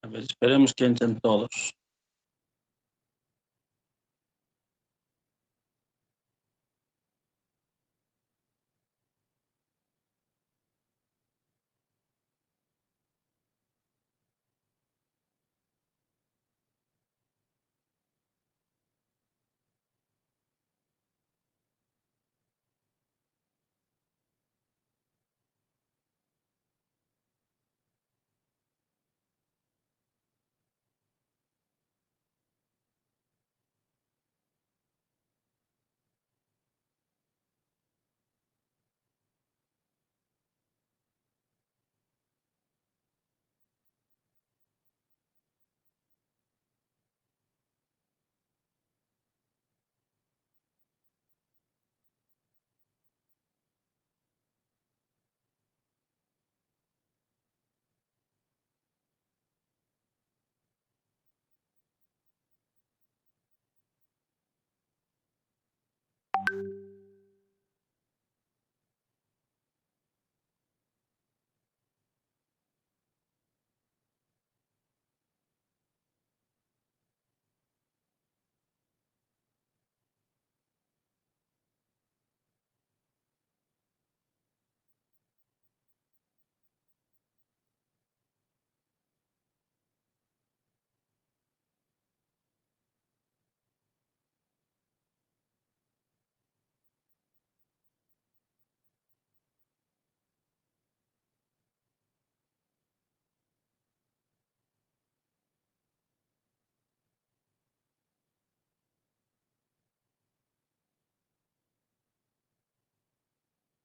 A ver, esperemos que entren todos.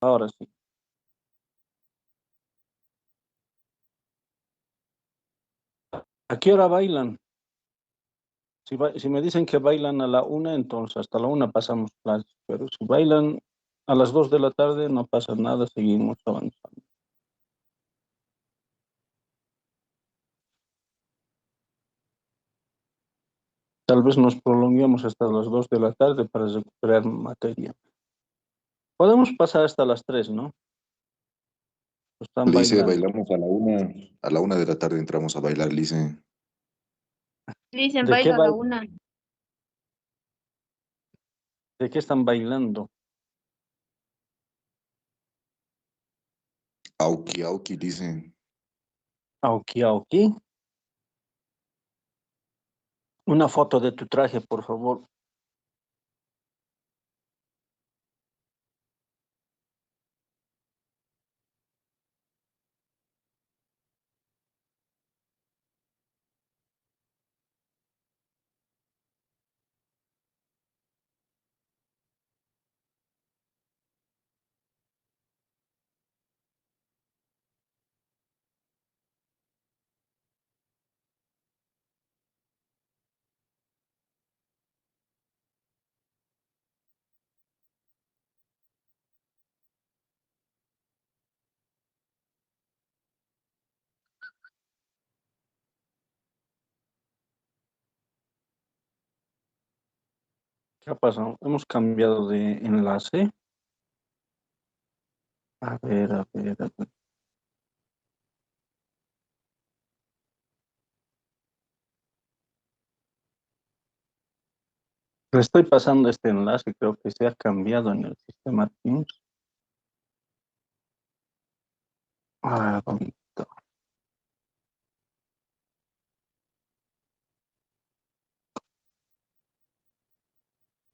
Ahora sí. ¿A qué hora bailan? Si me dicen que bailan a la una, entonces hasta la una pasamos clases. Pero si bailan a las 2 de la tarde, no pasa nada, seguimos avanzando. Tal vez nos prolonguemos hasta las 2 de la tarde para recuperar materia. Podemos pasar hasta las 3, ¿no? Están Lice, bailando. bailamos a la una de la tarde entramos a bailar, Lice. Dicen ¿De qué, bailo a la una. de qué están bailando? Auki, auki, Lice. Aoki, aoki. Una foto de tu traje, por favor. ¿Qué ha pasado? Hemos cambiado de enlace. A ver, a ver, a ver. Le estoy pasando este enlace, creo que se ha cambiado en el sistema Teams. Ah, ¿dónde está?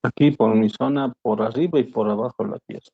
Aquí por mi zona, por arriba y por abajo la fiesta.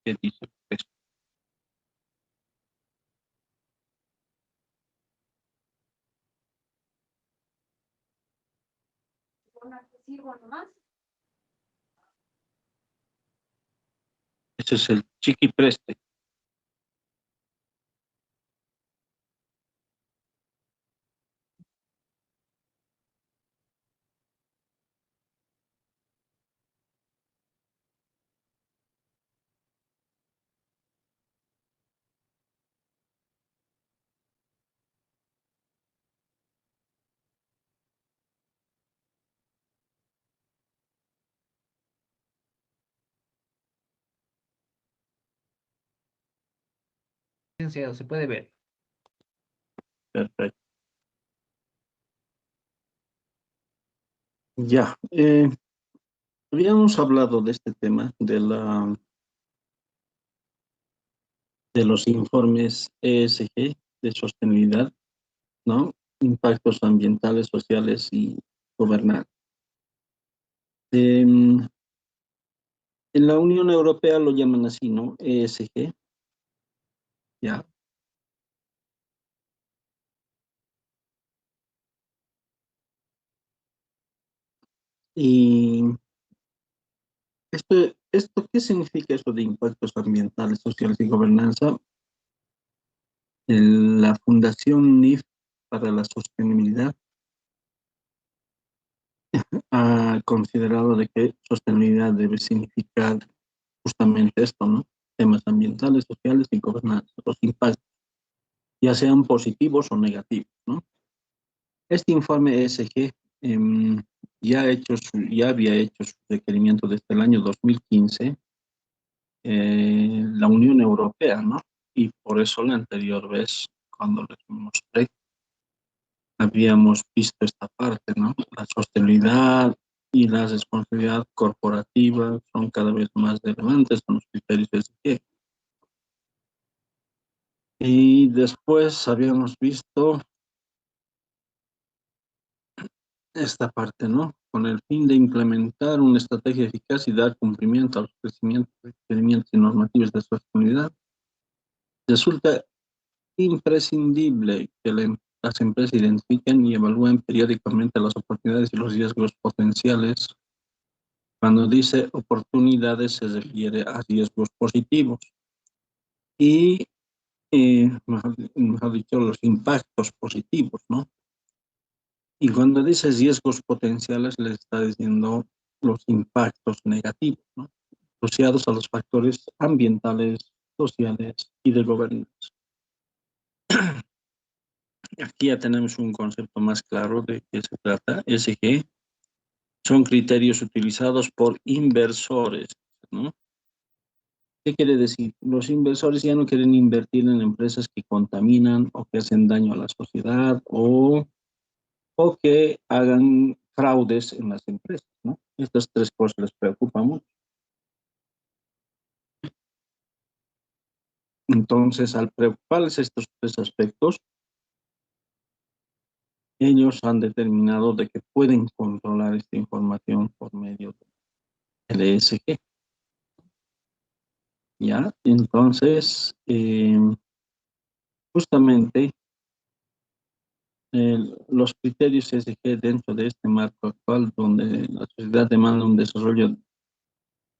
¿Qué dice? Ese es el chiquipreste. Se puede ver. Perfecto. Ya. Habíamos hablado de este tema de los informes ESG de sostenibilidad, ¿no? Impactos ambientales, sociales y gobernanza. En la Unión Europea lo llaman así, ¿no? ESG, ya. Y ¿qué significa eso de impactos ambientales, sociales y gobernanza? La Fundación NIF para la Sostenibilidad ha considerado de que sostenibilidad debe significar justamente esto, ¿no? Temas ambientales, sociales y gobernanza, los impactos, ya sean positivos o negativos, ¿no? Este informe ESG ya había hecho su requerimiento desde el año 2015, la Unión Europea, ¿no? Y por eso la anterior vez, cuando les mostré, habíamos visto esta parte, ¿no? La sostenibilidad y la responsabilidad corporativa son cada vez más relevantes con los criterios ESG. Y después habíamos visto esta parte, ¿no? Con el fin de implementar una estrategia eficaz y dar cumplimiento a los requerimientos y normativas de sostenibilidad, resulta imprescindible que las empresas identifiquen y evalúen periódicamente las oportunidades y los riesgos potenciales. Cuando dice oportunidades se refiere a riesgos positivos y, mejor dicho, los impactos positivos, ¿no? Y cuando dice riesgos potenciales, le está diciendo los impactos negativos, ¿no? Asociados a los factores ambientales, sociales y de gobernanza. Aquí ya tenemos un concepto más claro de qué se trata. ESG son criterios utilizados por inversores, ¿no? ¿Qué quiere decir? Los inversores ya no quieren invertir en empresas que contaminan o que hacen daño a la sociedad o que hagan fraudes en las empresas, ¿no? Estas tres cosas les preocupan mucho. Entonces, al preocuparles estos tres aspectos, ellos han determinado de que pueden controlar esta información por medio del ESG. ¿Ya? Entonces, justamente los criterios ESG dentro de este marco actual, donde la sociedad demanda un desarrollo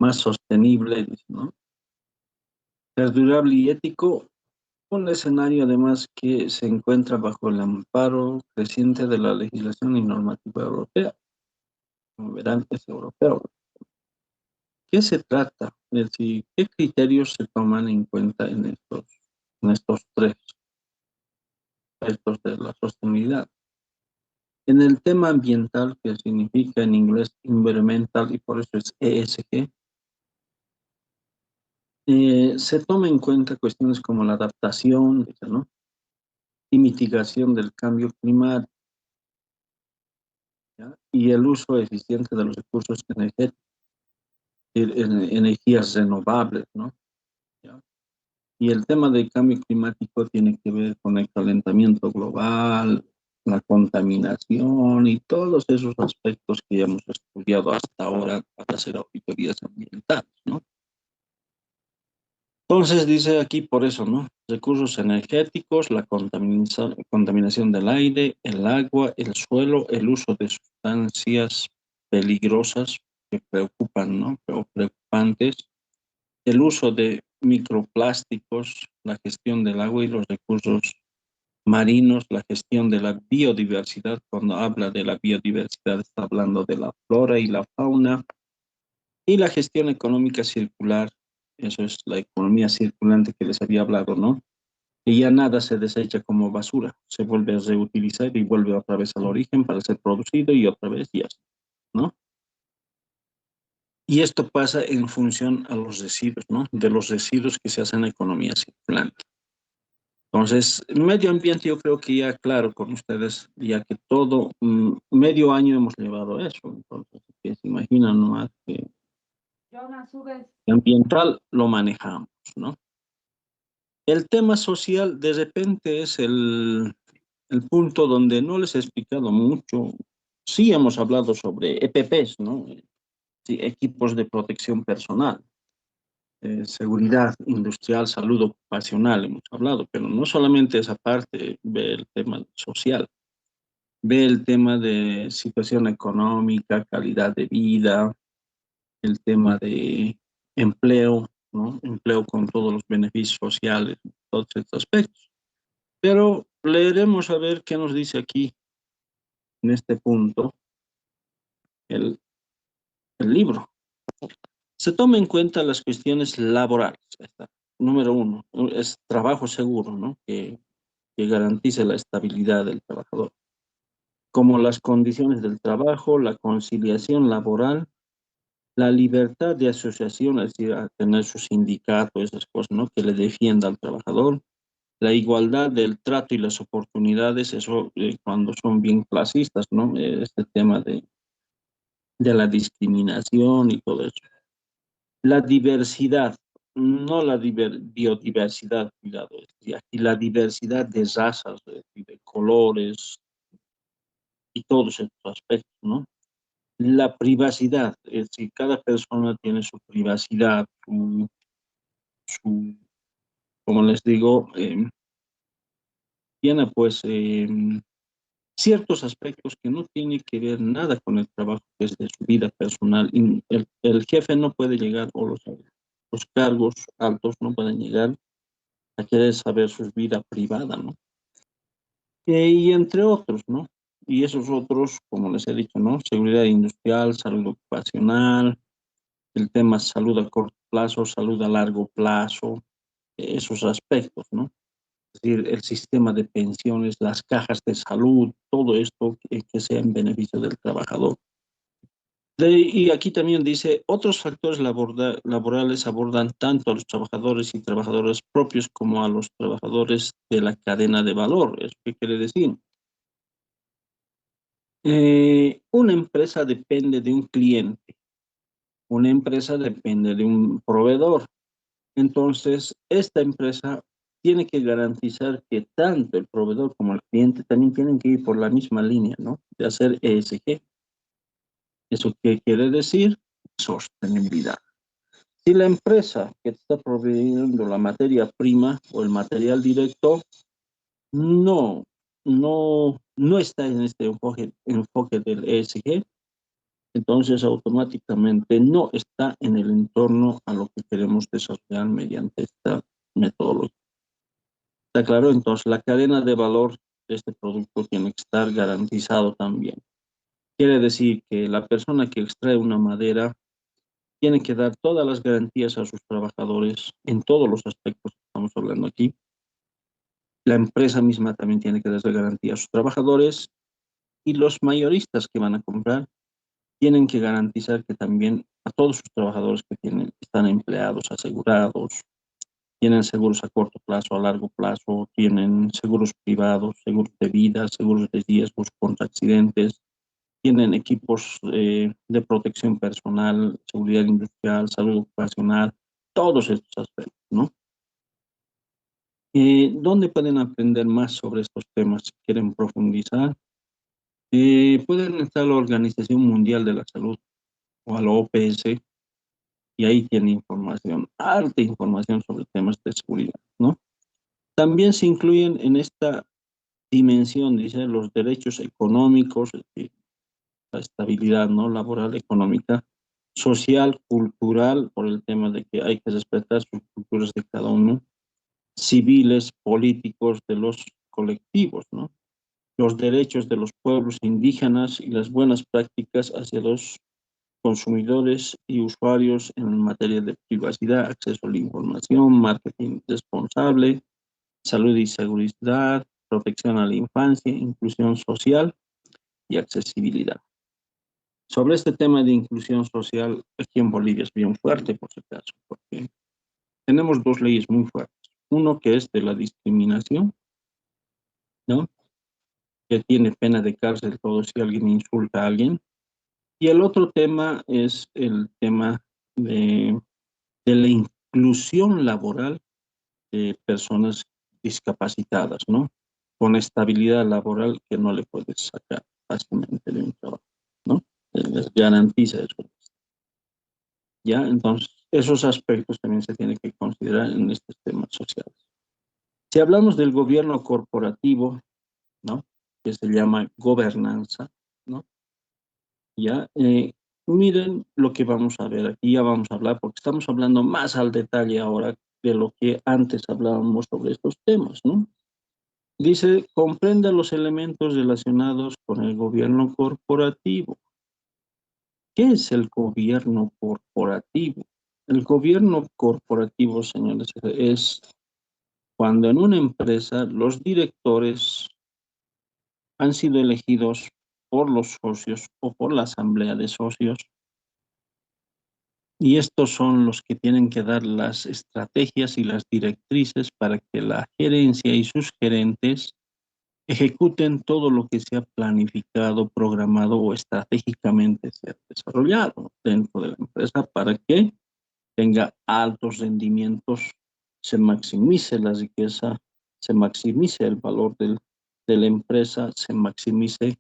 más sostenible, ¿no? Perdurable y ético, un escenario además que se encuentra bajo el amparo creciente de la legislación y normativa europea. Como verán, es europeo. ¿Qué se trata? Es decir, ¿qué criterios se toman en cuenta en estos tres aspectos de la sostenibilidad? En el tema ambiental, que significa en inglés environmental y por eso es ESG, se toma en cuenta cuestiones como la adaptación, ¿no? Y mitigación del cambio climático, ¿ya? Y el uso eficiente de los recursos energéticos, energías renovables, ¿no? ¿Ya? Y el tema del cambio climático tiene que ver con el calentamiento global, la contaminación y todos esos aspectos que ya hemos estudiado hasta ahora para hacer auditorías ambientales, ¿no? Entonces dice aquí por eso, ¿no? Recursos energéticos, la contaminación del aire, el agua, el suelo, el uso de sustancias peligrosas que preocupan, ¿no? O preocupantes, el uso de microplásticos, la gestión del agua y los recursos marinos, la gestión de la biodiversidad. Cuando habla de la biodiversidad está hablando de la flora y la fauna, y la gestión económica circular. Eso es la economía circulante que les había hablado, ¿no? Y ya nada se desecha como basura, se vuelve a reutilizar y vuelve otra vez al origen para ser producido y otra vez y así, ¿no? Y esto pasa en función a los residuos, ¿no? De los residuos que se hacen en economía circulante. Entonces, medio ambiente yo creo que ya claro con ustedes, ya que todo medio año hemos llevado eso, entonces, que se imaginan nomás que ambiental lo manejamos, ¿no? El tema social de repente es el punto donde no les he explicado mucho. Sí hemos hablado sobre EPPs, ¿no? Sí, equipos de protección personal, seguridad industrial, salud ocupacional, hemos hablado, pero no solamente esa parte, ve el tema social, ve el tema de situación económica, calidad de vida, el tema de empleo, ¿no? Empleo con todos los beneficios sociales, todos estos aspectos. Pero leeremos a ver qué nos dice aquí, en este punto, el, el libro. Se toma en cuenta las cuestiones laborales. Esta. Número uno, es trabajo seguro, ¿no? Que garantice la estabilidad del trabajador. Como las condiciones del trabajo, la conciliación laboral, la libertad de asociación, es decir, a tener su sindicato, esas cosas, ¿no? Que le defienda al trabajador, la igualdad del trato y las oportunidades, eso cuando son bien clasistas, ¿no? Este tema de la discriminación y todo eso. La diversidad, no la biodiversidad, cuidado, y aquí la diversidad de razas, de colores y todos estos aspectos, ¿no? La privacidad, es decir, cada persona tiene su privacidad, su como les digo, tiene pues ciertos aspectos que no tienen que ver nada con el trabajo, que es de su vida personal. Y el jefe no puede llegar, o los cargos altos no pueden llegar a querer saber su vida privada, ¿no? Y entre otros, ¿no? Y esos otros, como les he dicho, ¿no? Seguridad industrial, salud ocupacional, el tema salud a corto plazo, salud a largo plazo, esos aspectos, ¿no? Es decir, el sistema de pensiones, las cajas de salud, todo esto que sea en beneficio del trabajador. Y aquí también dice, otros factores laborales abordan tanto a los trabajadores y trabajadoras propios como a los trabajadores de la cadena de valor. ¿Eso qué quiere decir? Una empresa depende de un cliente, una empresa depende de un proveedor. Entonces, esta empresa tiene que garantizar que tanto el proveedor como el cliente también tienen que ir por la misma línea, ¿no? De hacer ESG. ¿Eso qué quiere decir? Sostenibilidad. Si la empresa que te está proveyendo la materia prima o el material directo no, no está en este enfoque del ESG, entonces automáticamente no está en el entorno a lo que queremos desarrollar mediante esta metodología. ¿Está claro? Entonces la cadena de valor de este producto tiene que estar garantizado también. Quiere decir que la persona que extrae una madera tiene que dar todas las garantías a sus trabajadores en todos los aspectos que estamos hablando aquí. La empresa misma también tiene que dar garantía a sus trabajadores y los mayoristas que van a comprar tienen que garantizar que también a todos sus trabajadores que están empleados, asegurados, tienen seguros a corto plazo, a largo plazo, tienen seguros privados, seguros de vida, seguros de riesgos contra accidentes, tienen equipos de protección personal, seguridad industrial, salud ocupacional, todos estos aspectos, ¿no? ¿Dónde pueden aprender más sobre estos temas si quieren profundizar? Pueden entrar a la Organización Mundial de la Salud o a la OPS y ahí tienen información, harta información sobre temas de seguridad, ¿no? También se incluyen en esta dimensión, dice, los derechos económicos, la estabilidad, ¿no? Laboral, económica, social, cultural, por el tema de que hay que respetar sus culturas de cada uno, civiles, políticos, de los colectivos, ¿no? Los derechos de los pueblos indígenas y las buenas prácticas hacia los consumidores y usuarios en materia de privacidad, acceso a la información, marketing responsable, salud y seguridad, protección a la infancia, inclusión social y accesibilidad. Sobre este tema de inclusión social, aquí en Bolivia es bien fuerte, por si acaso, porque tenemos dos leyes muy fuertes. Uno que es de la discriminación, ¿no? Que tiene pena de cárcel todo si alguien insulta a alguien. Y el otro tema es el tema de la inclusión laboral de personas discapacitadas, ¿no? Con estabilidad laboral que no le puedes sacar fácilmente de un trabajo, ¿no? Les garantiza eso. ¿Ya? Entonces, esos aspectos también se tienen que considerar en estos temas sociales. Si hablamos del gobierno corporativo, ¿no? Que se llama gobernanza, ¿no? Ya, miren lo que vamos a ver aquí, ya vamos a hablar, porque estamos hablando más al detalle ahora de lo que antes hablábamos sobre estos temas, ¿no? Dice, comprende los elementos relacionados con el gobierno corporativo. ¿Qué es el gobierno corporativo? El gobierno corporativo, señores, es cuando en una empresa los directores han sido elegidos por los socios o por la asamblea de socios y estos son los que tienen que dar las estrategias y las directrices para que la gerencia y sus gerentes ejecuten todo lo que se ha planificado, programado o estratégicamente se ha desarrollado dentro de la empresa para que tenga altos rendimientos, se maximice la riqueza, se maximice el valor de la empresa, se maximice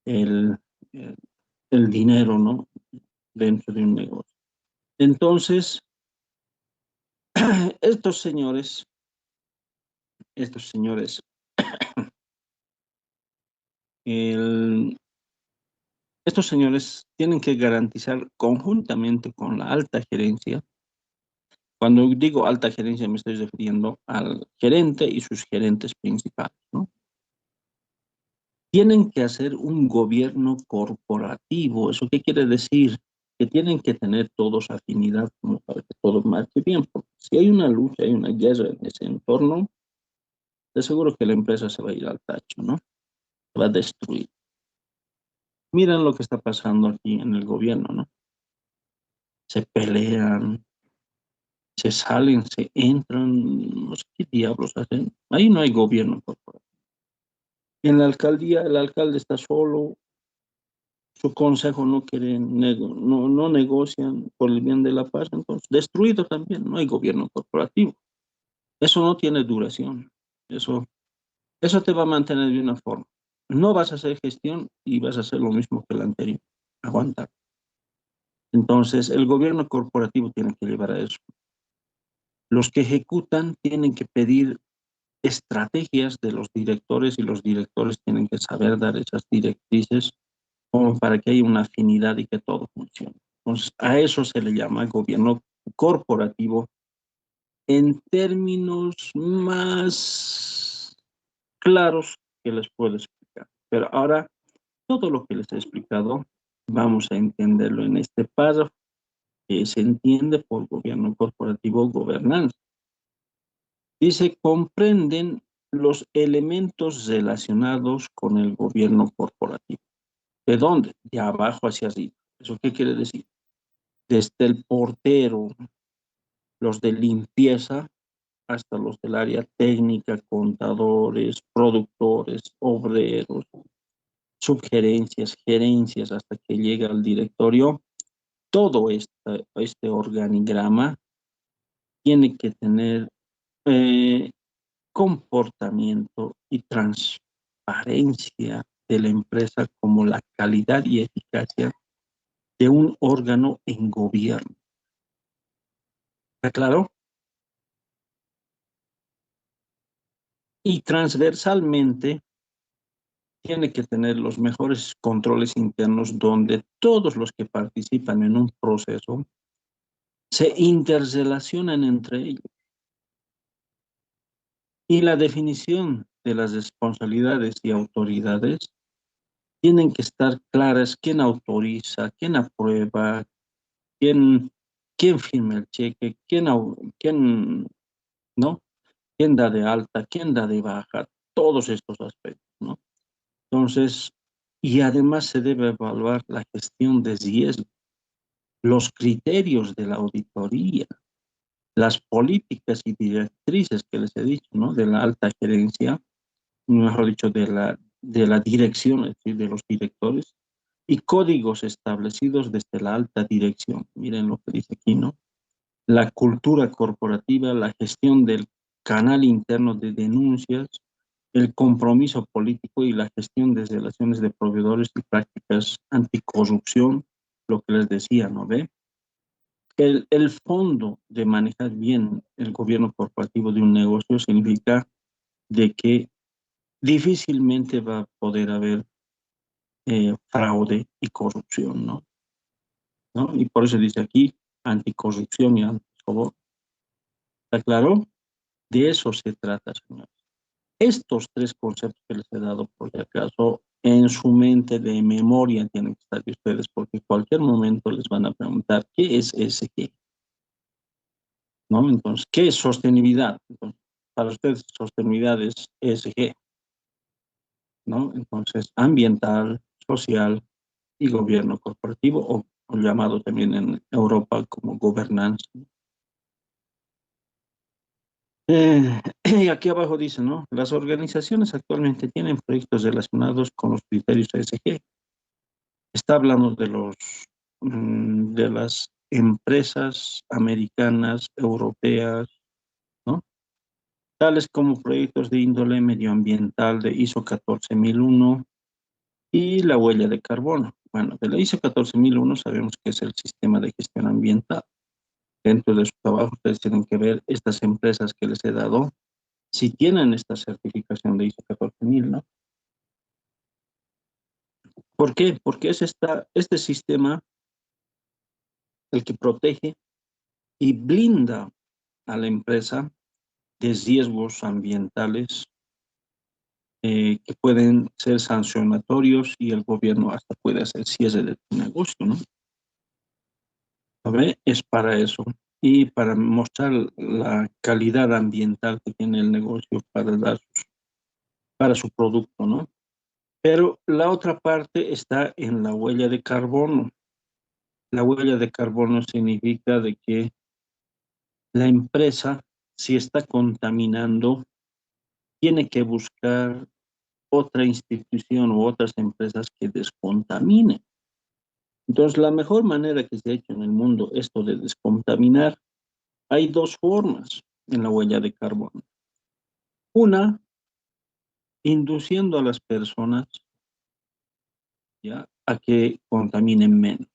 el, el, el dinero, ¿no? Dentro de un negocio. Entonces, estos señores, el, estos señores tienen que garantizar conjuntamente con la alta gerencia. Cuando digo alta gerencia me estoy refiriendo al gerente y sus gerentes principales, ¿no? Tienen que hacer un gobierno corporativo. ¿Eso qué quiere decir? Que tienen que tener todos afinidad como para que todo marche bien. Porque si hay una lucha, hay una guerra en ese entorno, de seguro que la empresa se va a ir al tacho, ¿no? Se va a destruir. Miren lo que está pasando aquí en el gobierno, ¿no? Se pelean, se salen, se entran, no sé qué diablos hacen. Ahí no hay gobierno corporativo. En la alcaldía, el alcalde está solo, su consejo no quiere, no negocian por el bien de la paz, entonces destruido también, no hay gobierno corporativo. Eso no tiene duración, eso te va a mantener de una forma. No vas a hacer gestión y vas a hacer lo mismo que el anterior, aguantar. Entonces, el gobierno corporativo tiene que llevar a eso. Los que ejecutan tienen que pedir estrategias de los directores y los directores tienen que saber dar esas directrices como para que haya una afinidad y que todo funcione. Entonces, a eso se le llama gobierno corporativo en términos más claros que les puedo explicar. Pero ahora, todo lo que les he explicado, vamos a entenderlo en este párrafo que se entiende por gobierno corporativo gobernanza. Dice, comprenden los elementos relacionados con el gobierno corporativo. ¿De dónde? De abajo hacia arriba. ¿Eso qué quiere decir? Desde el portero, los de limpieza, hasta los del área técnica, contadores, productores, obreros, subgerencias, gerencias, hasta que llega al directorio. Todo este organigrama tiene que tener comportamiento y transparencia de la empresa como la calidad y eficacia de un órgano en gobierno. ¿Está claro? Y transversalmente tiene que tener los mejores controles internos donde todos los que participan en un proceso se interrelacionan entre ellos. Y la definición de las responsabilidades y autoridades tienen que estar claras: quién autoriza, quién aprueba, quién firma el cheque, quién, ¿no? Quién da de alta, quién da de baja, todos estos aspectos, ¿no? Entonces, y además se debe evaluar la gestión de riesgo, los criterios de la auditoría, las políticas y directrices que les he dicho, ¿no? De la alta gerencia, mejor dicho, de la dirección, es decir, de los directores, y códigos establecidos desde la alta dirección. Miren lo que dice aquí, ¿no? La cultura corporativa, la gestión del canal interno de denuncias, el compromiso político y la gestión de relaciones de proveedores y prácticas anticorrupción, lo que les decía, ¿no ve? El fondo de manejar bien el gobierno corporativo de un negocio significa de que difícilmente va a poder haber fraude y corrupción, ¿no? ¿No? Y por eso dice aquí anticorrupción y antisoborno. ¿Está claro? De eso se trata, señores. Estos tres conceptos que les he dado, por si acaso, en su mente de memoria tienen que estar ustedes, porque en cualquier momento les van a preguntar, ¿qué es ESG? ¿No? Entonces, ¿qué es sostenibilidad? Entonces, para ustedes, sostenibilidad es ESG, ¿no? Entonces, ambiental, social y gobierno corporativo, o llamado también en Europa como governance. Y aquí abajo dice, ¿no? Las organizaciones actualmente tienen proyectos relacionados con los criterios ESG. Está hablando de las empresas americanas, europeas, ¿no? Tales como proyectos de índole medioambiental de ISO 14001 y la huella de carbono. Bueno, de la ISO 14001 sabemos que es el sistema de gestión ambiental. Dentro de su trabajo ustedes tienen que ver estas empresas que les he dado, si tienen esta certificación de ISO 14000, ¿no? ¿Por qué? Porque es este sistema el que protege y blinda a la empresa de riesgos ambientales que pueden ser sancionatorios y el gobierno hasta puede hacer cierre de tu negocio, ¿no? A ver, es para eso y para mostrar la calidad ambiental que tiene el negocio para su producto, ¿no? Pero la otra parte está en la huella de carbono. La huella de carbono significa de que la empresa, si está contaminando, tiene que buscar otra institución u otras empresas que descontaminen. Entonces, la mejor manera que se ha hecho en el mundo esto de descontaminar, hay dos formas en la huella de carbono. Una, induciendo a las personas, ¿ya?, a que contaminen menos,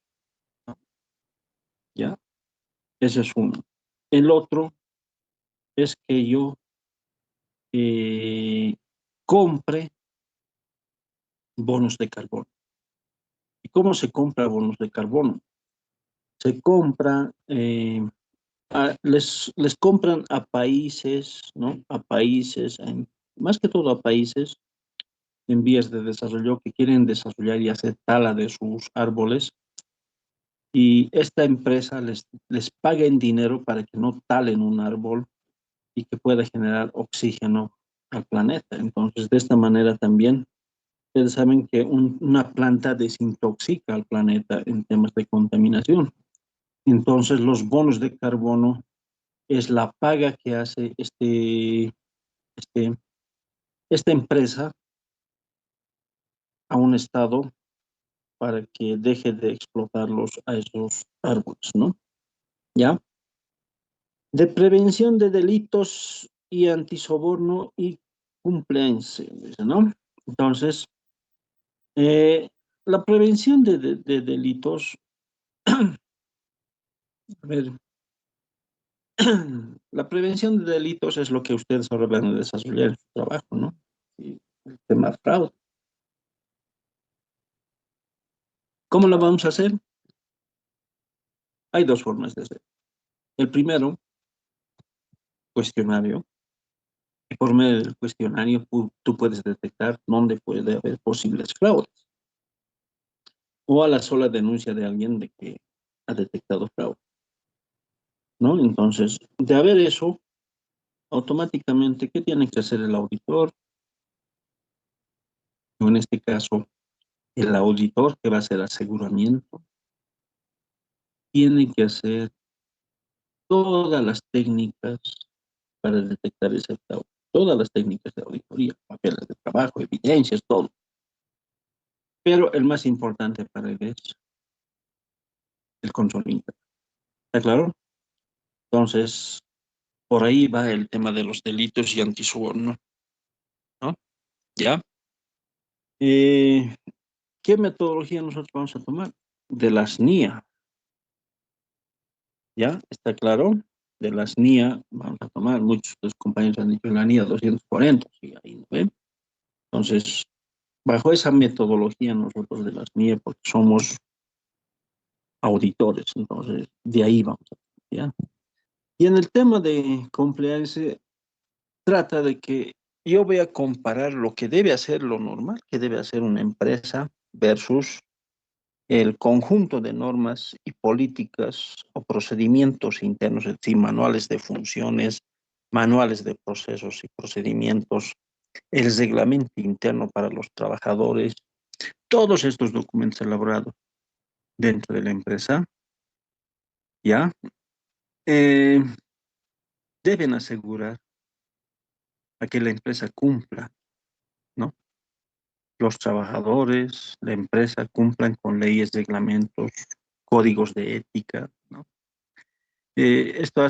¿ya? Ese es uno. El otro es que yo compre bonos de carbono. ¿Y cómo se compra bonos de carbono? Se compra, les compran a países, ¿no? A países, más que todo a países en vías de desarrollo que quieren desarrollar y hacer tala de sus árboles, y esta empresa les paga en dinero para que no talen un árbol y que pueda generar oxígeno al planeta. Entonces, de esta manera también, ustedes saben que una planta desintoxica al planeta en temas de contaminación. Entonces, los bonos de carbono es la paga que hace esta empresa a un estado para que deje de explotarlos a esos árboles, ¿no? ¿Ya? De prevención de delitos y antisoborno y compliance, dice, ¿no? Entonces, la prevención de delitos, a ver, la prevención de delitos es lo que ustedes ahora van a desarrollar en su trabajo, ¿no? Y el tema fraude. ¿Cómo lo vamos a hacer? Hay dos formas de hacer. El primero, cuestionario. Y por medio del cuestionario tú puedes detectar dónde puede haber posibles fraudes. O a la sola denuncia de alguien de que ha detectado fraude, ¿no? Entonces, de haber eso, automáticamente, ¿qué tiene que hacer el auditor? O en este caso, el auditor que va a hacer aseguramiento, tiene que hacer todas las técnicas para detectar ese fraude. Todas las técnicas de auditoría, papeles de trabajo, evidencias, todo. Pero el más importante para él es el control interno. ¿Está claro? Entonces, por ahí va el tema de los delitos y antisoborno, ¿no? ¿Ya? ¿Qué metodología nosotros vamos a tomar? De las NIA, ¿ya? ¿Está claro? De las NIA vamos a tomar, muchos de los compañeros han dicho la NIA 240, sí, ahí ¿no ven? Entonces, bajo esa metodología nosotros de las NIA, porque somos auditores, entonces de ahí vamos a, ¿ya? Y en el tema de compliance, trata de que yo voy a comparar lo que debe hacer, lo normal que debe hacer una empresa versus el conjunto de normas y políticas o procedimientos internos, es decir, manuales de funciones, manuales de procesos y procedimientos, el reglamento interno para los trabajadores, todos estos documentos elaborados dentro de la empresa, ¿ya? Eh, deben asegurar a que la empresa cumpla, ¿no? Los trabajadores, la empresa cumplan con leyes, reglamentos, códigos de ética, ¿no? Esto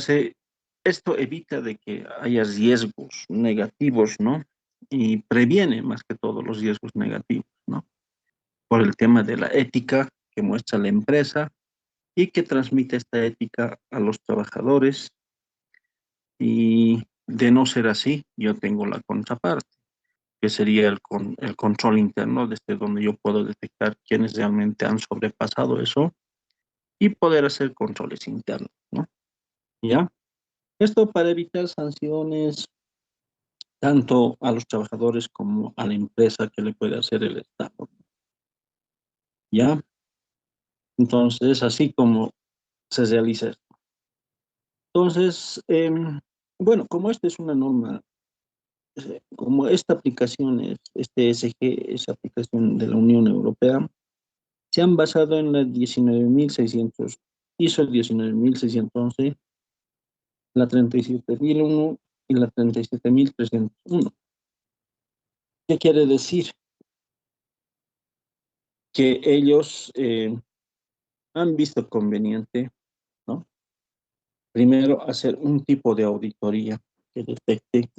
evita de que haya riesgos negativos, ¿no? Y previene más que todo los riesgos negativos, ¿no? Por el tema de la ética que muestra la empresa y que transmite esta ética a los trabajadores. Y de no ser así, yo tengo la contraparte, que sería el control interno, desde donde yo puedo detectar quiénes realmente han sobrepasado eso y poder hacer controles internos, ¿no? ¿Ya? Esto para evitar sanciones tanto a los trabajadores como a la empresa que le puede hacer el Estado. ¿Ya? Entonces, así como se realiza esto. Entonces, bueno, como esta es una norma, como esta aplicación es, este ESG es aplicación de la Unión Europea, se han basado en la 19.600, ISO 19.611, la 37.001 y la 37.301. ¿Qué quiere decir? Que ellos han visto conveniente, ¿no? Primero, hacer un tipo de auditoría que detecte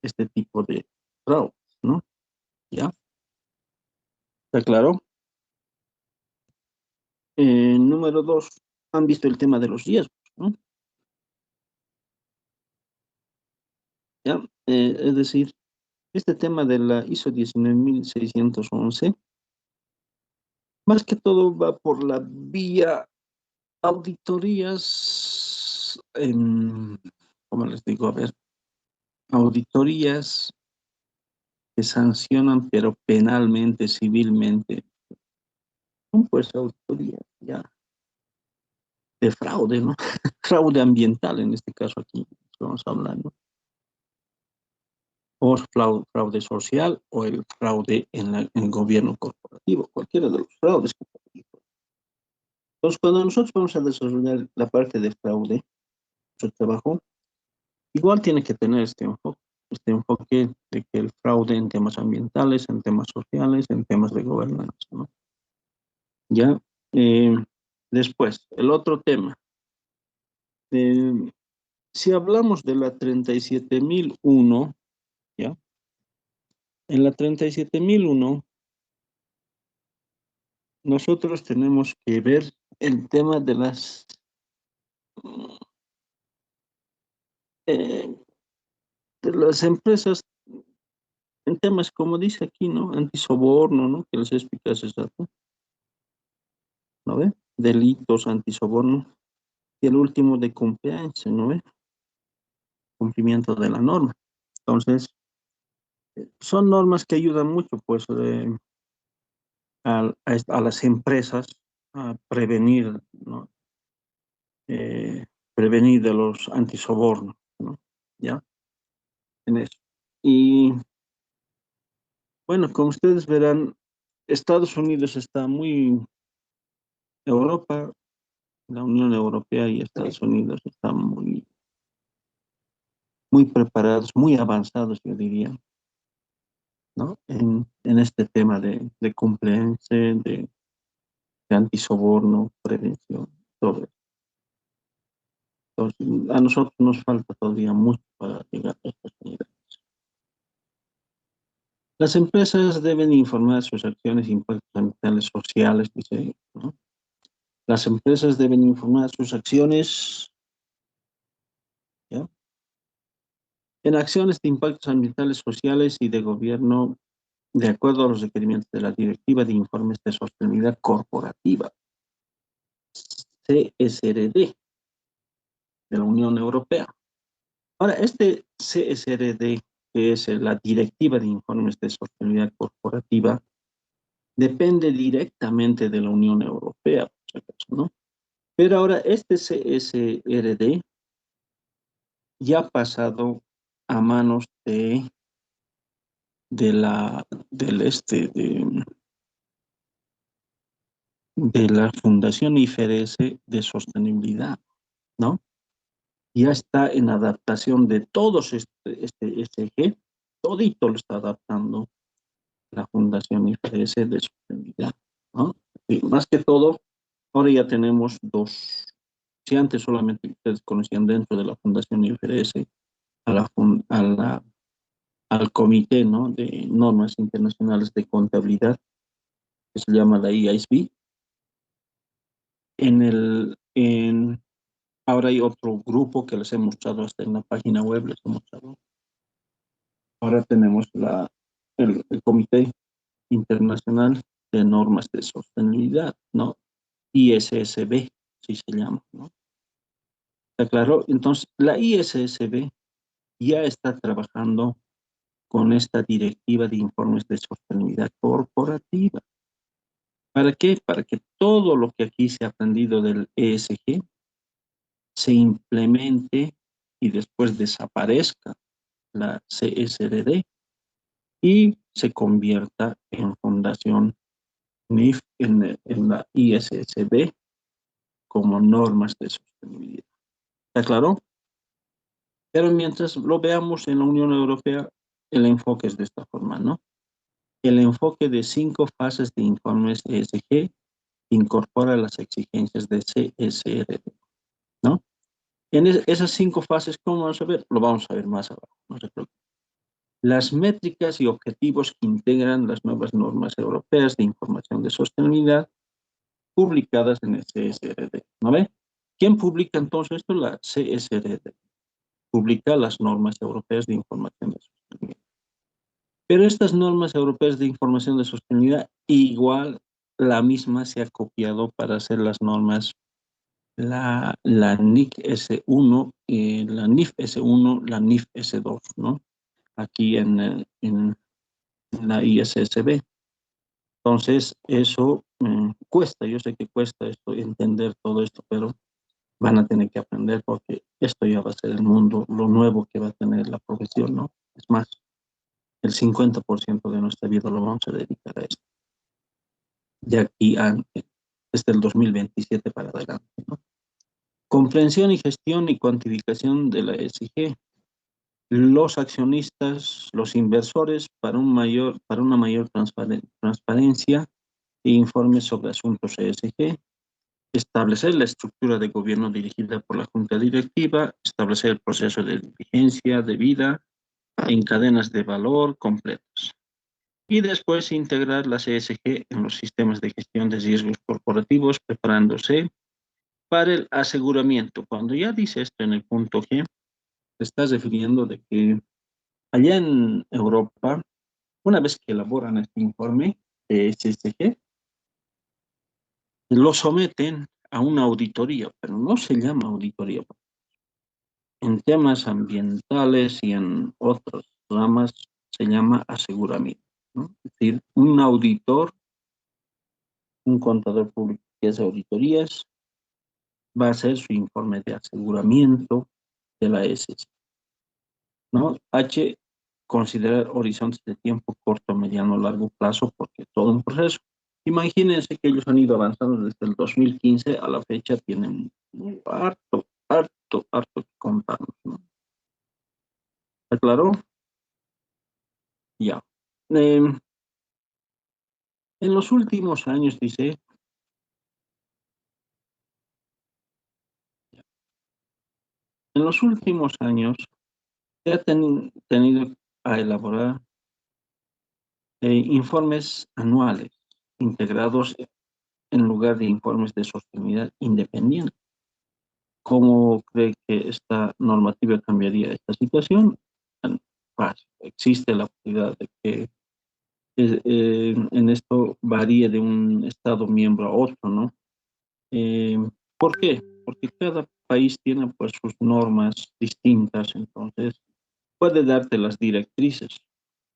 este tipo de fraudes, ¿no? ¿Ya? ¿Está claro? Número dos, han visto el tema de los riesgos, ¿no? ¿Ya? Es decir, este tema de la ISO 19.611, más que todo va por la vía auditorías, ¿cómo les digo? A ver, auditorías que sancionan, pero penalmente, civilmente, son pues auditorías ya de fraude, ¿no? Fraude ambiental en este caso aquí estamos hablando. O fraude social o el fraude en el gobierno corporativo, cualquiera de los fraudes. Entonces, cuando nosotros vamos a desarrollar la parte de fraude, nuestro trabajo, igual tiene que tener este enfoque de que el fraude en temas ambientales, en temas sociales, en temas de gobernanza, ¿no? Ya, después, el otro tema, Si hablamos de la 37.001, ¿ya? En la 37.001, nosotros tenemos que ver el tema eh, de las empresas en temas, como dice aquí, ¿no? Antisoborno, ¿no? Que les explicas exacto, ¿no ve? Delitos, antisoborno. Y el último de compliance, ¿no ve? Cumplimiento de la norma. Entonces, son normas que ayudan mucho, pues, a las empresas a prevenir, ¿no? Prevenir de los antisobornos, ¿no? ¿Ya? En eso. Y, bueno, como ustedes verán, Estados Unidos está muy, Europa, la Unión Europea y Estados Unidos están muy, muy preparados, muy avanzados, yo diría, ¿no? En este tema de compliance, de antisoborno, prevención, todo eso. Entonces, a nosotros nos falta todavía mucho para llegar a estas unidades. Las empresas deben informar sus acciones e impactos ambientales sociales, dice, ¿no? Las empresas deben informar sus acciones, ¿ya? En acciones de impactos ambientales sociales y de gobierno de acuerdo a los requerimientos de la Directiva de Informes de Sostenibilidad Corporativa, CSRD, de la Unión Europea. Ahora, este CSRD, que es la Directiva de Informes de Sostenibilidad Corporativa, depende directamente de la Unión Europea, por si acaso, ¿no? Pero ahora este CSRD ya ha pasado a manos de la, del este, de la Fundación IFRS de Sostenibilidad, ¿no? Ya está en adaptación de todos este SG, todito lo está adaptando la Fundación IFRS de Sostenibilidad, ¿no? Y más que todo, ahora ya tenemos dos. Si antes solamente ustedes conocían dentro de la Fundación IFRS al comité, ¿no? De normas internacionales de contabilidad, que se llama la IASB. Ahora hay otro grupo que les he mostrado hasta en la página web, les he mostrado. Ahora tenemos el Comité Internacional de Normas de Sostenibilidad, ¿no? ISSB, así se llama, ¿no? ¿Está claro? Entonces, la ISSB ya está trabajando con esta directiva de informes de sostenibilidad corporativa. ¿Para qué? Para que todo lo que aquí se ha aprendido del ESG se implemente y después desaparezca la CSRD y se convierta en fundación NIF en la ISSB como normas de sostenibilidad. ¿Está claro? Pero mientras lo veamos en la Unión Europea, el enfoque es de esta forma, ¿no? El enfoque de 5 fases de informes ESG incorpora las exigencias de CSRD, ¿no? En esas 5 fases, ¿cómo vamos a ver? Lo vamos a ver más abajo, no se preocupen. Las métricas y objetivos que integran las nuevas normas europeas de información de sostenibilidad publicadas en el CSRD, ¿no ve? ¿Quién publica entonces esto? La CSRD. Publica las normas europeas de información de sostenibilidad. Pero estas normas europeas de información de sostenibilidad, igual la misma se ha copiado para hacer las normas, la NIC S1, la NIF S1, la NIF S2, ¿no? Aquí en la ISSB. Entonces, eso cuesta, yo sé que cuesta esto, entender todo esto, pero van a tener que aprender porque esto ya va a ser el mundo, lo nuevo que va a tener la profesión, ¿no? Es más, el 50% de nuestra vida lo vamos a dedicar a esto. De aquí desde el 2027 para adelante, ¿no? Comprensión y gestión y cuantificación de la ESG. Los accionistas, los inversores, para una mayor transparencia e informes sobre asuntos ESG. establecer la estructura de gobierno dirigida por la Junta Directiva, establecer el proceso de diligencia debida en cadenas de valor completas. Y después integrar las ESG en los sistemas de gestión de riesgos corporativos, preparándose para el aseguramiento. Cuando ya dice esto en el punto G, te estás refiriendo de que allá en Europa, una vez que elaboran este informe de ESG, lo someten a una auditoría, pero no se llama auditoría. En temas ambientales y en otras ramas se llama aseguramiento, ¿no? Es decir, un auditor, un contador público que hace auditorías, va a hacer su informe de aseguramiento de la ESG, ¿no? H, considerar horizontes de tiempo corto, mediano, largo plazo, porque todo un proceso. Imagínense que ellos han ido avanzando desde el 2015 a la fecha, tienen harto que contarnos, ¿no? ¿Está claro? Ya. En los últimos años, dice, en los últimos años se ha tenido a elaborar informes anuales integrados en lugar de informes de sostenibilidad independiente. ¿Cómo cree que esta normativa cambiaría esta situación? Pues, existe la posibilidad de que en esto varíe de un Estado miembro a otro, ¿no? Eh, ¿Por qué? Porque cada país tiene pues sus normas distintas, entonces puede darte las directrices,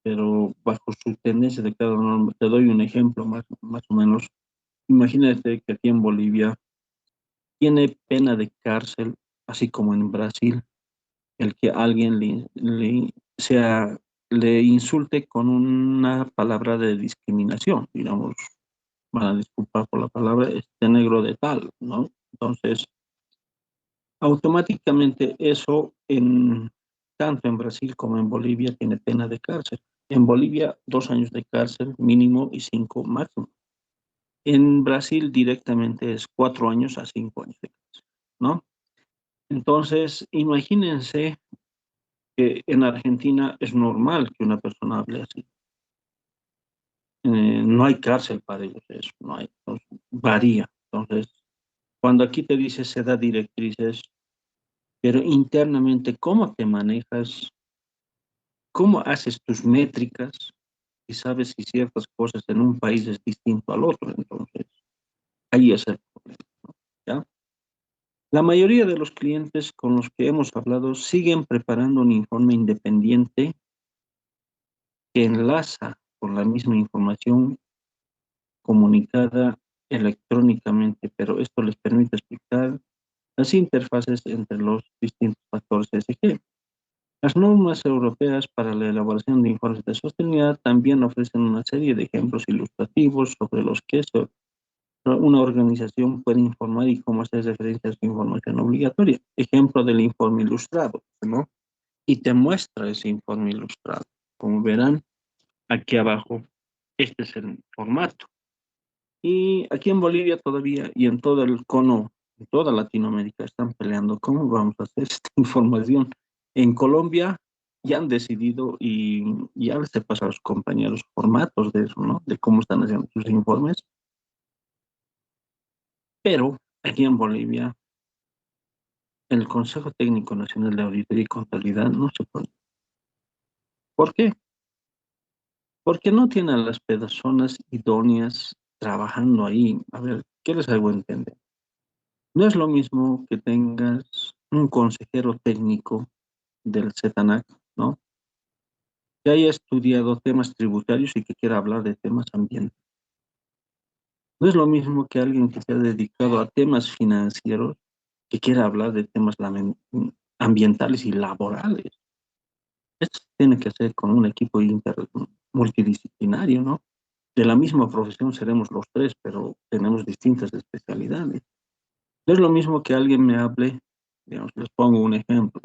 pero bajo su tendencia de cada norma. Te doy un ejemplo más o menos. Imagínate que aquí en Bolivia tiene pena de cárcel, así como en Brasil, el que alguien le insulte con una palabra de discriminación, digamos, van a disculpar por la palabra, este negro de tal, ¿no? Entonces, automáticamente eso tanto en Brasil como en Bolivia tiene pena de cárcel. En Bolivia, 2 años de cárcel mínimo y 5 máximo. En Brasil directamente es 4 años a 5 años de cárcel, ¿no? Entonces, imagínense que en Argentina es normal que una persona hable así. No hay cárcel para ellos, eso no hay, entonces, varía. Entonces, cuando aquí te dice se da directrices, pero internamente, ¿cómo te manejas? ¿Cómo haces tus métricas? Y sabes si ciertas cosas en un país es distinto al otro, entonces, ahí es el problema, ¿ya? La mayoría de los clientes con los que hemos hablado siguen preparando un informe independiente que enlaza con la misma información comunicada electrónicamente, pero esto les permite explicar las interfaces entre los distintos factores ESG. Las normas europeas para la elaboración de informes de sostenibilidad también ofrecen una serie de ejemplos ilustrativos sobre los que una organización puede informar y cómo hacer referencia a su información obligatoria. Ejemplo del informe ilustrado, ¿no? Y te muestra ese informe ilustrado. Como verán, aquí abajo, este es el formato. Y aquí en Bolivia todavía y en todo el cono, en toda Latinoamérica están peleando cómo vamos a hacer esta información. En Colombia ya han decidido y ya les he pasado a los compañeros formatos de eso, ¿no? De cómo están haciendo sus informes. Pero aquí en Bolivia, el Consejo Técnico Nacional de Auditoría y Contabilidad no se pone. ¿Por qué? Porque no tiene a las personas idóneas trabajando ahí. A ver, ¿qué les hago entender? No es lo mismo que tengas un consejero técnico del CETANAC, ¿no? Que haya estudiado temas tributarios y que quiera hablar de temas ambientales. No es lo mismo que alguien que se ha dedicado a temas financieros que quiera hablar de temas ambientales y laborales. Esto se tiene que hacer con un equipo multidisciplinario, ¿no? De la misma profesión seremos los tres, pero tenemos distintas especialidades. No es lo mismo que alguien me hable, digamos, les pongo un ejemplo,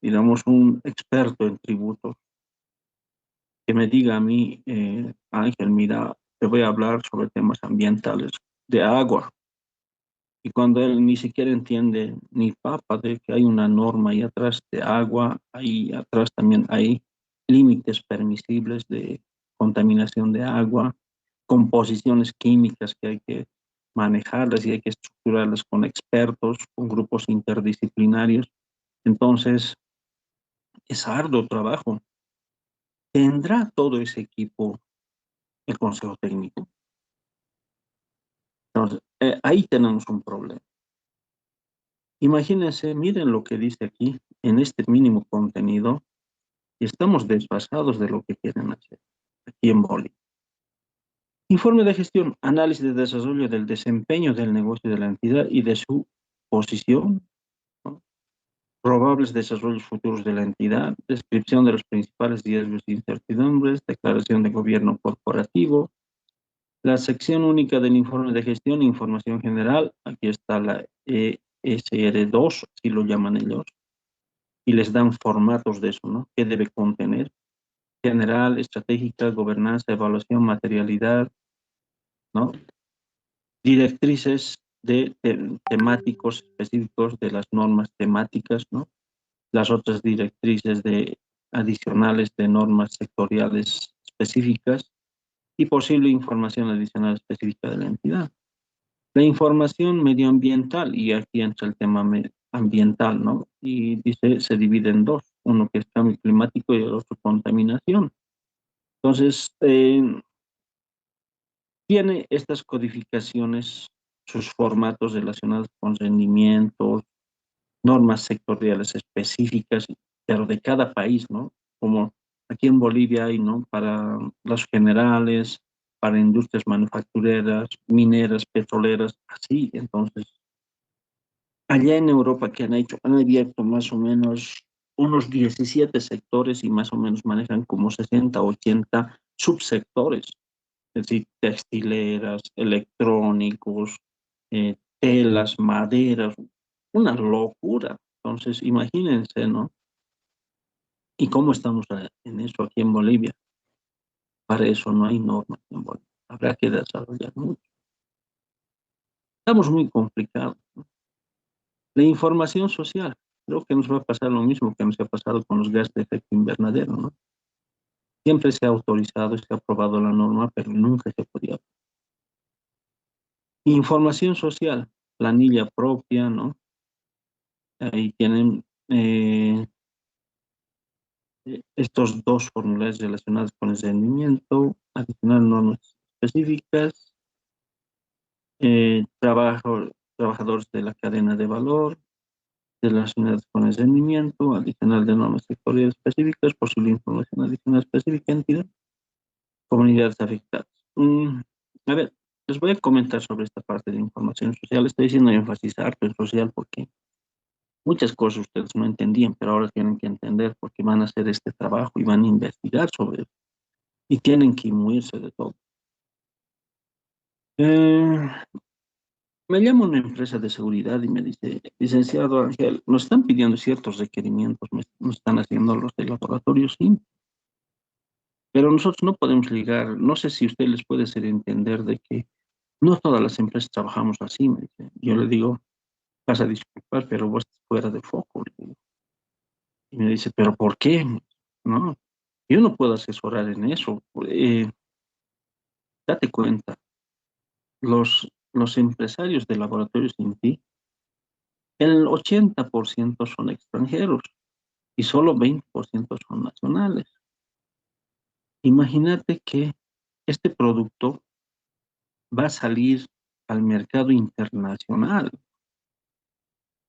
digamos, un experto en tributos, que me diga a mí, Ángel, mira, te voy a hablar sobre temas ambientales. de agua. Y cuando él ni siquiera entiende ni papa de que hay una norma ahí atrás de agua, ahí atrás también hay límites permisibles de contaminación de agua, composiciones químicas que hay que manejarlas y hay que estructurarlas con expertos, con grupos interdisciplinarios. Entonces, es arduo trabajo. ¿Tendrá todo ese equipo el Consejo Técnico? Entonces, ahí tenemos un problema. Imagínense, miren lo que dice aquí, en este mínimo contenido, y estamos desfasados de lo que quieren hacer aquí en Bolivia. Informe de gestión, análisis de desarrollo del desempeño del negocio de la entidad y de su posición, ¿no? Probables desarrollos futuros de la entidad, descripción de los principales riesgos e incertidumbres, declaración de gobierno corporativo, la sección única del informe de gestión, información general, aquí está la ESR2, así lo llaman ellos, y les dan formatos de eso, ¿no? ¿Qué debe contener? General, estratégica, gobernanza, evaluación, materialidad, ¿no? Directrices de temáticos específicos de las normas temáticas, ¿no? Las otras directrices de adicionales de normas sectoriales específicas y posible información adicional específica de la entidad. La información medioambiental, y aquí entra el tema ambiental, ¿no? Y dice, se divide en dos, uno que es cambio climático y el otro contaminación. Entonces, tiene estas codificaciones, sus formatos relacionados con rendimientos, normas sectoriales específicas, pero de cada país, ¿no? Como aquí en Bolivia hay, ¿no? Para las generales, para industrias manufactureras, mineras, petroleras, así. Entonces, allá en Europa, ¿que han hecho? Han abierto más o menos unos 17 sectores y más o menos manejan como 60, 80 subsectores, es decir, textileras, electrónicos, telas, maderas, una locura. Entonces, imagínense, ¿no? ¿Y cómo estamos en eso aquí en Bolivia? Para eso no hay normas en Bolivia. Habrá que desarrollar mucho. Estamos muy complicados. La información social, creo que nos va a pasar lo mismo que nos ha pasado con los gases de efecto invernadero, ¿no? Siempre se ha autorizado y se ha aprobado la norma, pero nunca se podía. Información social, planilla propia, ¿no? Ahí tienen estos dos formularios relacionados con el rendimiento, adicional normas específicas, trabajadores de la cadena de valor, relacionadas con el rendimiento, adicional de normas sectoriales específicas, posible información adicional específica, entidad, comunidades afectadas. A ver, les voy a comentar sobre esta parte de información social. Estoy haciendo énfasis harto en social porque muchas cosas ustedes no entendían, pero ahora tienen que entender porque van a hacer este trabajo y van a investigar sobre eso. Y tienen que inmuirse de todo. Me llama una empresa de seguridad y me dice, licenciado Ángel, nos están pidiendo ciertos requerimientos, nos están haciendo los de laboratorio, sí, pero nosotros no podemos ligar, no sé si usted les puede hacer entender de que no todas las empresas trabajamos así, me dice. Yo le digo, vas a disculpar, pero vos estás fuera de foco. Le digo. Y me dice, ¿pero por qué? No, yo no puedo asesorar en eso. Date cuenta, los empresarios de laboratorios INTI, el 80% son extranjeros y solo 20% son nacionales. Imagínate que este producto va a salir al mercado internacional.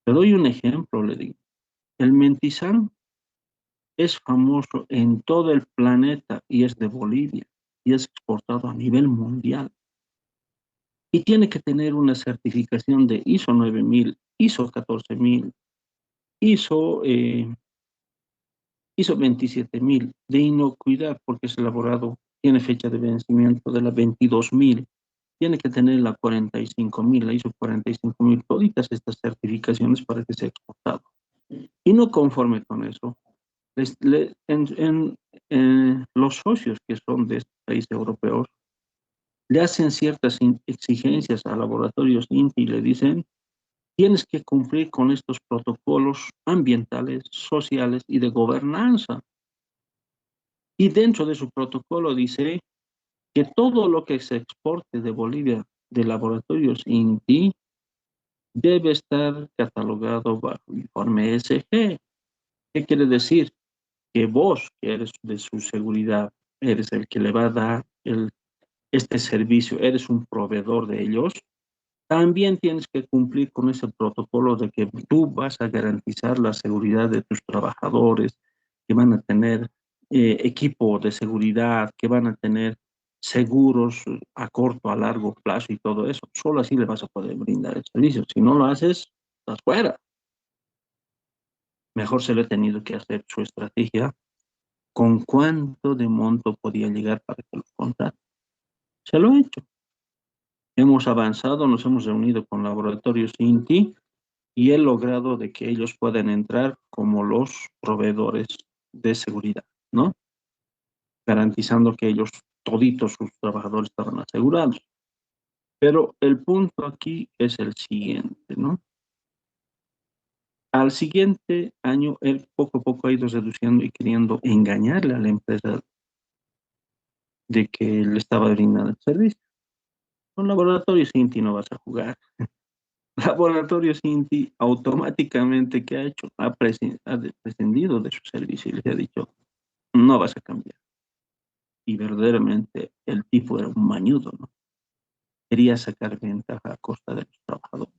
Te doy un ejemplo, le digo. El mentizán es famoso en todo el planeta y es de Bolivia y es exportado a nivel mundial. Y tiene que tener una certificación de ISO 9000, ISO 14000, ISO, ISO 27000 de inocuidad porque es elaborado, tiene fecha de vencimiento de la 22000. Tiene que tener la 45000, la ISO 45000, toditas estas certificaciones para que sea exportado. Y no conforme con eso, los socios que son de estos países europeos le hacen ciertas exigencias a laboratorios INTI y le dicen, tienes que cumplir con estos protocolos ambientales, sociales y de gobernanza. Y dentro de su protocolo dice que todo lo que se exporte de Bolivia de laboratorios INTI debe estar catalogado bajo informe ESG. ¿Qué quiere decir? Que vos, que eres de su seguridad, eres el que le va a dar este servicio, eres un proveedor de ellos, también tienes que cumplir con ese protocolo de que tú vas a garantizar la seguridad de tus trabajadores, que van a tener equipo de seguridad, que van a tener seguros a corto, a largo plazo y todo eso. Solo así le vas a poder brindar el servicio. Si no lo haces, estás fuera. Mejor se le ha tenido que hacer su estrategia con cuánto de monto podía llegar para que lo contrate. Se lo he hecho. Hemos avanzado, nos hemos reunido con laboratorios INTI y he logrado de que ellos puedan entrar como los proveedores de seguridad, ¿no? Garantizando que ellos, toditos sus trabajadores estaban asegurados. Pero el punto aquí es el siguiente, ¿no? Al siguiente año, él poco a poco ha ido reduciendo y queriendo engañarle a la empresa de que le estaba brindando el servicio. Con laboratorios INTI no vas a jugar. Laboratorios INTI automáticamente, ¿qué ha hecho? Ha prescindido de su servicio y les ha dicho, no vas a cambiar. Y verdaderamente el tipo era un mañudo, ¿no? Quería sacar ventaja a costa de los trabajadores.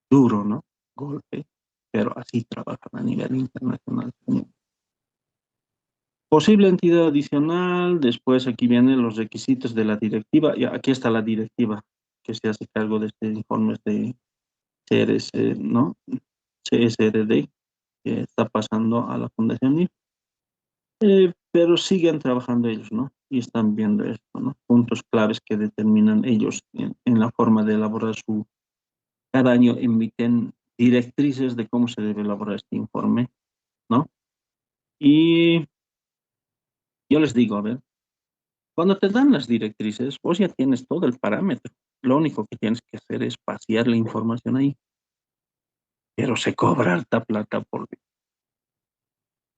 Duro, ¿no? Golpe, pero así trabajan a nivel internacional. Posible entidad adicional, después aquí vienen los requisitos de la directiva, y aquí está la directiva que se hace cargo de este informe de CRS, ¿no? CSRD, que está pasando a la Fundación IF. Pero siguen trabajando ellos, ¿no? Y están viendo esto, ¿no? Puntos claves que determinan ellos en la forma de elaborar su... Cada año emiten directrices de cómo se debe elaborar este informe, ¿no? Y yo les digo, a ver, cuando te dan las directrices, vos ya tienes todo el parámetro. Lo único que tienes que hacer es pasear la información ahí. Pero se cobra alta plata por...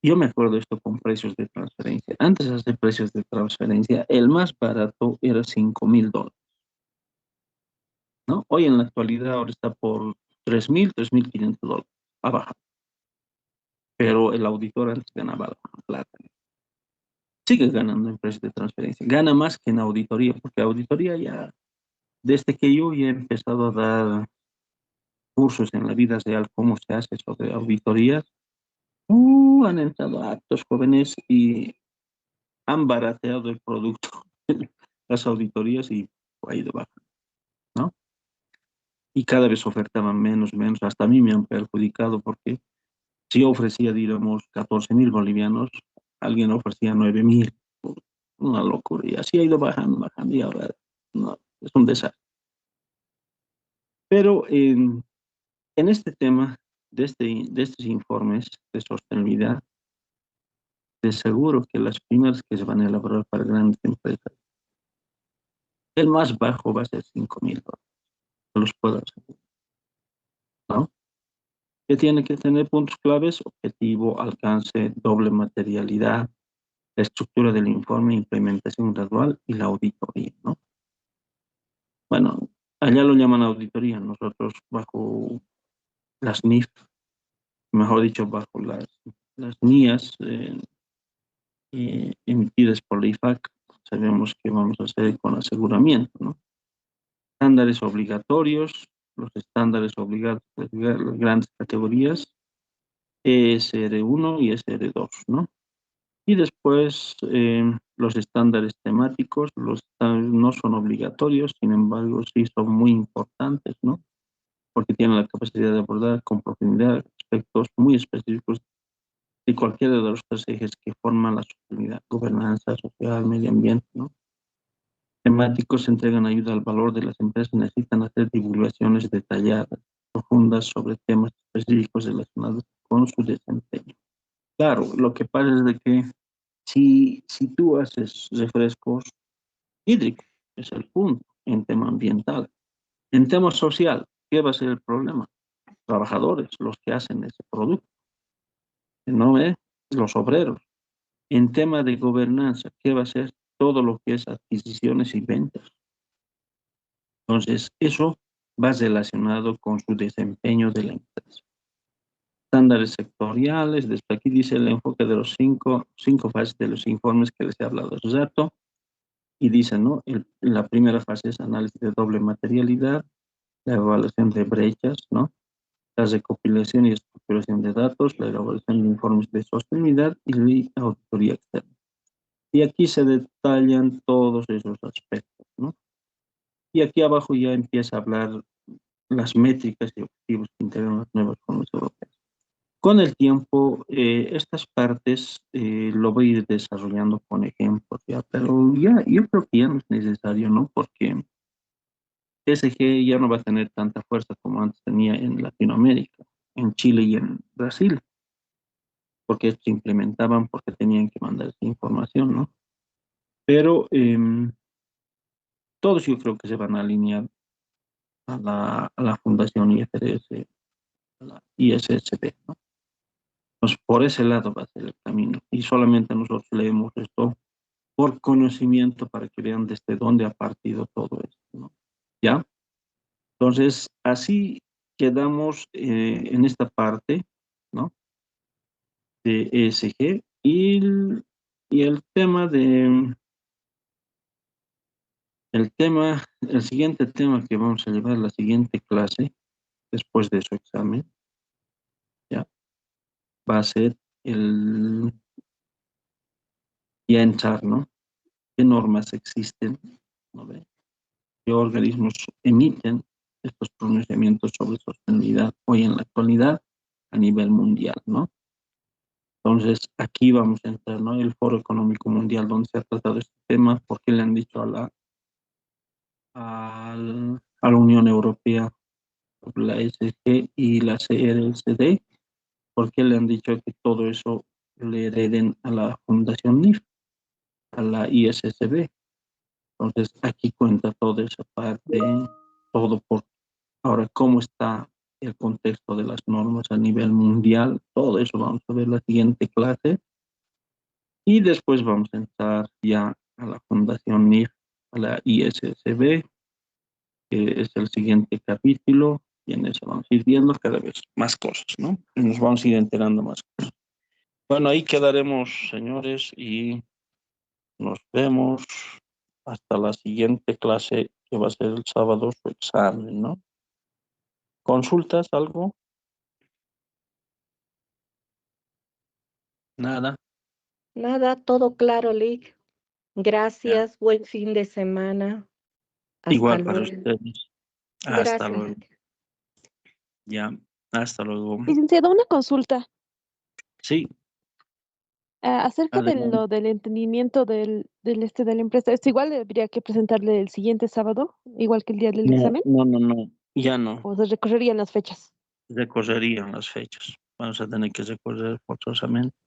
Yo me acuerdo esto con precios de transferencia. Antes de hacer precios de transferencia, el más barato era $5,000, ¿no? Hoy en la actualidad ahora está por $3,000, $3,500. Ha bajado. Pero el auditor antes ganaba la plata. Sigue ganando en precios de transferencia. Gana más que en auditoría, porque auditoría ya, desde que yo ya he empezado a dar cursos en la vida real, cómo se hace sobre auditorías, han entrado actos jóvenes y han barateado el producto, las auditorías, y ha ido bajo, ¿no? Y cada vez ofertaban menos, menos. Hasta a mí me han perjudicado porque si yo ofrecía, digamos, 14,000 bolivianos, alguien ofrecía 9,000. Una locura. Y así ha ido bajando, bajando, y ahora no, es un desastre. Pero en este tema de estos informes de sostenibilidad, de seguro que las primeras que se van a elaborar para grandes empresas, el más bajo va a ser $5,000, se los puedo asegurar, ¿no? Que tiene que tener puntos claves: objetivo, alcance, doble materialidad, la estructura del informe, implementación gradual y la auditoría, ¿no? Bueno, allá lo llaman auditoría, nosotros bajo las NIF, mejor dicho, bajo las NIAs emitidas por la IFAC, sabemos que vamos a hacer con aseguramiento, ¿no? Estándares obligatorios, los estándares obligados de las grandes categorías, ESR1 y ESR2, ¿no? Y después los estándares temáticos, los estándares no son obligatorios, sin embargo sí son muy importantes, ¿no? Porque tienen la capacidad de abordar con profundidad aspectos muy específicos de cualquiera de los tres ejes que forman la sostenibilidad: gobernanza social, medio ambiente, ¿no? Temáticos entregan ayuda al valor de las empresas, necesitan hacer divulgaciones detalladas, profundas sobre temas específicos relacionados con su desempeño. Claro, lo que pasa es de que si tú haces refrescos, hídrico, es el punto en tema ambiental. En tema social, ¿qué va a ser el problema? Trabajadores, los que hacen ese producto, ¿no ve? Los obreros. En tema de gobernanza, ¿qué va a ser? Todo lo que es adquisiciones y ventas. Entonces, eso va relacionado con su desempeño de la empresa. Estándares sectoriales, desde aquí dice el enfoque de los cinco fases de los informes que les he hablado hace rato, y dice, ¿no? La primera fase es análisis de doble materialidad, la evaluación de brechas, ¿no? La recopilación y estructuración de datos, la elaboración de informes de sostenibilidad y la auditoría externa. Y aquí se detallan todos esos aspectos, ¿no? Y aquí abajo ya empieza a hablar las métricas y objetivos que integran las nuevas normas europeas. Con el tiempo, estas partes lo voy a ir desarrollando con ejemplos, ya, pero ya, yo creo que ya no es necesario, ¿no? Porque PSG ya no va a tener tanta fuerza como antes tenía en Latinoamérica, en Chile y en Brasil, porque se implementaban porque tenían que mandar esa información, ¿no? Pero todos yo creo que se van a alinear a la Fundación IFRS, a la ISSB, ¿no? Pues por ese lado va a ser el camino. Y solamente nosotros leemos esto por conocimiento para que vean desde dónde ha partido todo esto, ¿no? ¿Ya? Entonces, así quedamos en esta parte, ¿no? De ESG y el siguiente tema que vamos a llevar la siguiente clase, después de su examen, ¿ya? Va a ser ya entrar, ¿no? ¿Qué normas existen? ¿No ve? ¿Qué organismos emiten estos pronunciamientos sobre sostenibilidad hoy en la actualidad a nivel mundial, ¿no? Entonces, aquí vamos a entrar, ¿no? El Foro Económico Mundial, donde se ha tratado este tema, porque le han dicho a la Unión Europea, la SG y la CRLCD, porque le han dicho que todo eso le hereden a la Fundación NIF, a la ISSB. Entonces, aquí cuenta toda esa parte, todo por ahora, cómo está el contexto de las normas a nivel mundial, todo eso vamos a ver la siguiente clase. Y después vamos a entrar ya a la Fundación NIF, a la ISSB, que es el siguiente capítulo, y en eso vamos a ir viendo cada vez más cosas, ¿no? Y nos vamos a ir enterando más cosas. Bueno, ahí quedaremos, señores, y nos vemos hasta la siguiente clase, que va a ser el sábado su examen, ¿no? ¿Consultas algo? Nada. Nada, todo claro, Lick. Ya. Gracias, buen fin de semana. Hasta Igual para luego. ustedes. Hasta Gracias. luego. Ya. Hasta luego. Licenciado, una consulta Sí, acerca de adelante. lo del entendimiento de la empresa. ¿Esto igual debería que presentarle el siguiente sábado, igual que el día del No, examen? no, no, no. Ya no. ¿O se recorrerían las fechas? Recorrerían las fechas. Vamos a tener que recorrer forzosamente.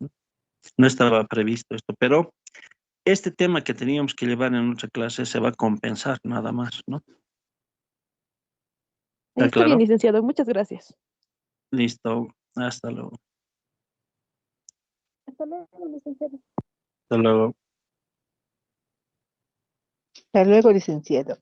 No estaba previsto esto, pero este tema que teníamos que llevar en nuestra clase se va a compensar nada más, ¿no? ¿Está Está bien, claro? licenciado. Muchas gracias. Listo. Hasta luego. Hasta luego, licenciado. Hasta luego. Hasta luego, licenciado.